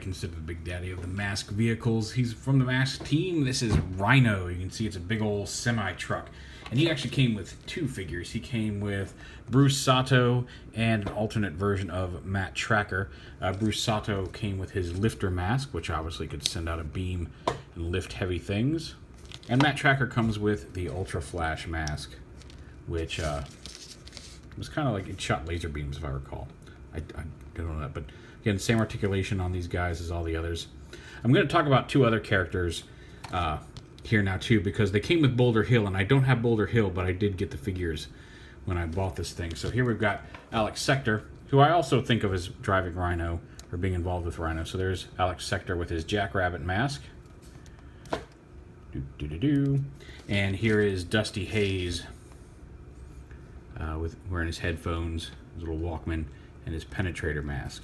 consider the big daddy of the M.A.S.K vehicles. He's from the M.A.S.K team. This is RHINO. You can see it's a big old semi-truck. And he actually came with two figures. He came with Bruce Sato and an alternate version of Matt Trakker. Bruce Sato came with his lifter mask, which obviously could send out a beam and lift heavy things. And Matt Trakker comes with the Ultra Flash mask, which was kind of like it shot laser beams, if I recall. I don't know that, but again, same articulation on these guys as all the others. I'm going to talk about two other characters here now too, because they came with Boulder Hill, and I don't have Boulder Hill, but I did get the figures when I bought this thing. So here we've got M.A.S.K, who I also think of as driving RHINO or being involved with RHINO. So there's M.A.S.K with his Jackrabbit mask. And here is Dusty Hayes with wearing his headphones, his little Walkman, and his Penetrator mask.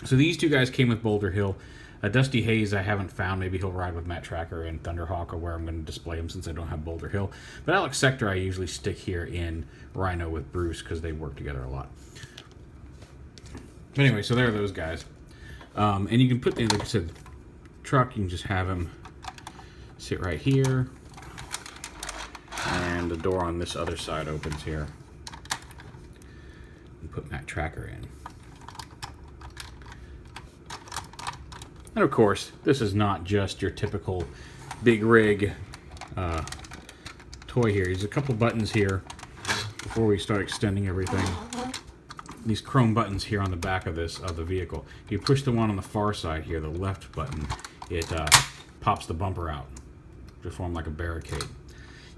So these two guys came with Boulder Hill. Dusty Hayes I haven't found. Maybe he'll ride with Matt Trakker and Thunderhawk, or where I'm going to display him since I don't have Boulder Hill. But M.A.S.K I usually stick here in RHINO with Bruce because they work together a lot. But anyway, so there are those guys. And you can put, like I said, truck, you can just have him sit right here. And the door on this other side opens here. And put Matt Trakker in. And of course, this is not just your typical big rig toy here. There's a couple buttons here before we start extending everything. These chrome buttons here on the back of the vehicle. If you push the one on the far side here, the left button, it pops the bumper out to form like a barricade.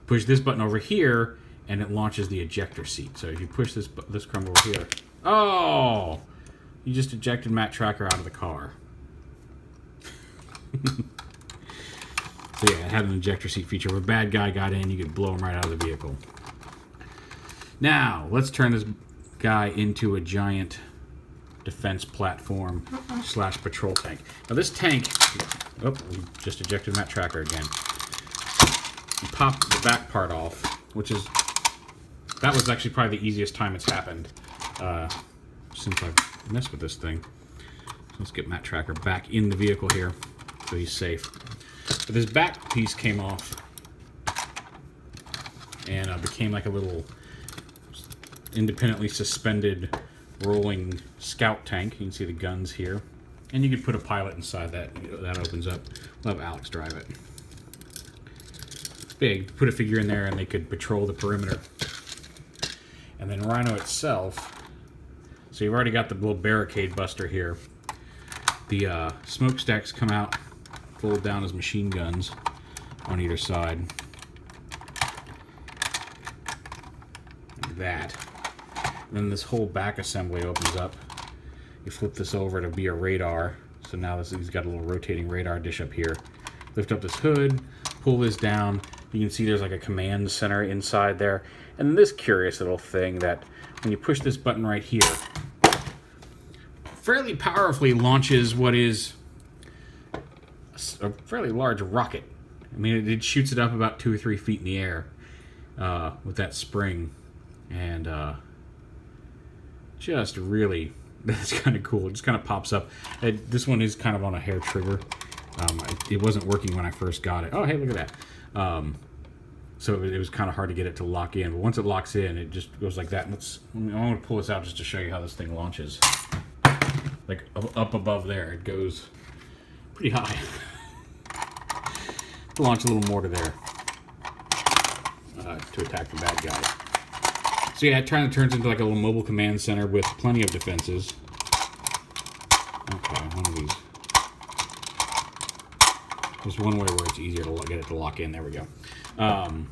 Push this button over here, and it launches the ejector seat. So if you push this chrome over here, oh, you just ejected Matt Trakker out of the car. So yeah, it had an ejector seat feature. If a bad guy got in, you could blow him right out of the vehicle. Now, let's turn this guy into a giant defense platform / patrol tank. Now this tank, oh, we just ejected Matt Trakker again. You pop the back part off, that was actually probably the easiest time it's happened since I've messed with this thing. So let's get Matt Trakker back in the vehicle here so he's safe. But this back piece came off and became like a little independently suspended rolling scout tank. You can see the guns here. And you could put a pilot inside that. That opens up. We'll have Alex drive it. It's big. Put a figure in there and they could patrol the perimeter. And then RHINO itself. So you've already got the little barricade buster here. The smokestacks come out, fold down as machine guns on either side. Like that. And then this whole back assembly opens up. You flip this over to be a radar. So now he's got a little rotating radar dish up here. Lift up this hood, pull this down. You can see there's like a command center inside there. And this curious little thing that when you push this button right here, fairly powerfully launches what is a fairly large rocket. I mean, it shoots it up about 2 or 3 feet in the air with that spring. And just really, that's kind of cool. It just kind of pops up. This one is kind of on a hair trigger. It wasn't working when I first got it. Oh, hey, look at that. So it was kind of hard to get it to lock in. But once it locks in, it just goes like that. I'm going to pull this out just to show you how this thing launches. Like up above there, it goes pretty high. To launch a little mortar there to attack the bad guys. So yeah, it kind of turns into like a little mobile command center with plenty of defenses. Okay, one of these. There's one way where it's easier to get it to lock in. There we go. The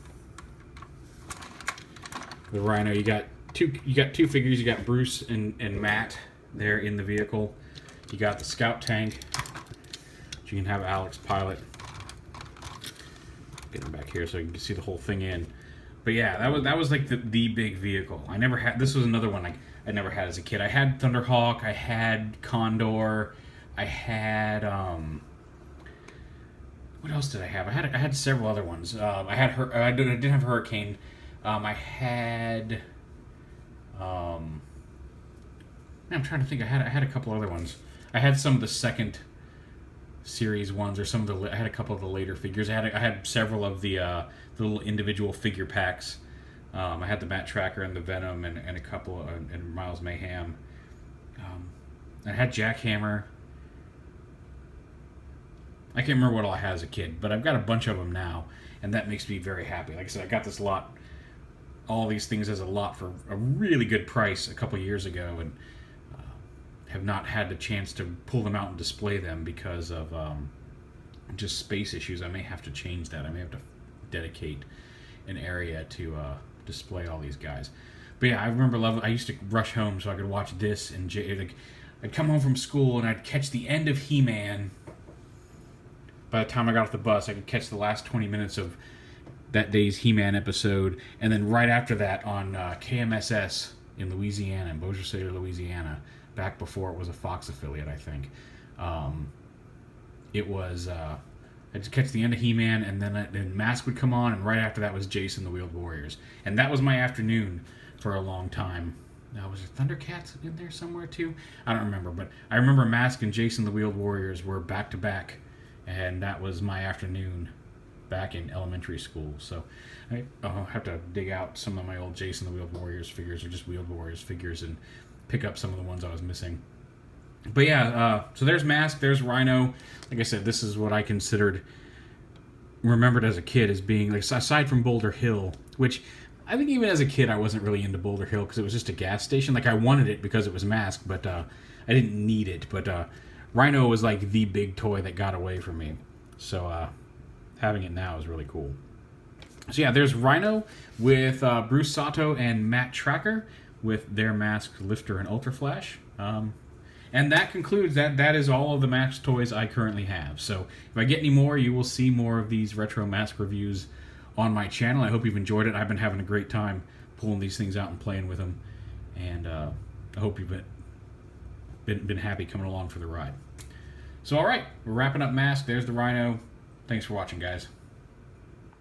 RHINO, you got two figures. You got Bruce and Matt there in the vehicle. You got the scout tank, which you can have Alex pilot. Get him back here so you can see the whole thing in. But yeah, that was like the big vehicle. I never had. This was another one I never had as a kid. I had Thunderhawk. I had Condor. I had what else did I have? I had several other ones. I didn't have Hurricane. I had. I'm trying to think. I had a couple other ones. I had some of the second series ones, or some of the. I had a couple of the later figures. I had several of the little individual figure packs. I had the Matt Trakker and the Venom and a couple and Miles Mayhem. I had Jackhammer. I can't remember what all I had as a kid, but I've got a bunch of them now, and that makes me very happy. Like I said, I got this lot, all these things as a lot for a really good price a couple years ago, and have not had the chance to pull them out and display them because of just space issues. I may have to change that. I may have to dedicate an area to display all these guys. But yeah, I remember I used to rush home so I could watch this, and I'd come home from school and I'd catch the end of He-Man. By the time I got off the bus, I could catch the last 20 minutes of that day's He-Man episode, and then right after that on KMSS in Louisiana, in Bossier City, Louisiana, back before it was a Fox affiliate, I think. It was I'd catch the end of He-Man, and then M.A.S.K would come on, and right after that was Jason the Wheeled Warriors, and that was my afternoon for a long time. Now, was there Thundercats in there somewhere too? I don't remember, but I remember M.A.S.K and Jason the Wheeled Warriors were back to back, and that was my afternoon back in elementary school. So I'll have to dig out some of my old Jason the Wheeled Warriors figures, or just Wheeled Warriors figures, and pick up some of the ones I was missing. But yeah, so there's M.A.S.K, there's RHINO. Like I said, this is what I remembered as a kid as being, like, aside from Boulder Hill, which I think even as a kid I wasn't really into Boulder Hill because it was just a gas station. Like, I wanted it because it was M.A.S.K, but I didn't need it. But RHINO was like the big toy that got away from me. So having it now is really cool. So yeah, there's RHINO with Bruce Sato and Matt Trakker with their M.A.S.K lifter and Ultra Flash. And that concludes that. That is all of the M.A.S.K toys I currently have. So if I get any more, you will see more of these retro M.A.S.K reviews on my channel. I hope you've enjoyed it. I've been having a great time pulling these things out and playing with them. And I hope you've been happy coming along for the ride. So all right, we're wrapping up M.A.S.K. There's the RHINO. Thanks for watching, guys.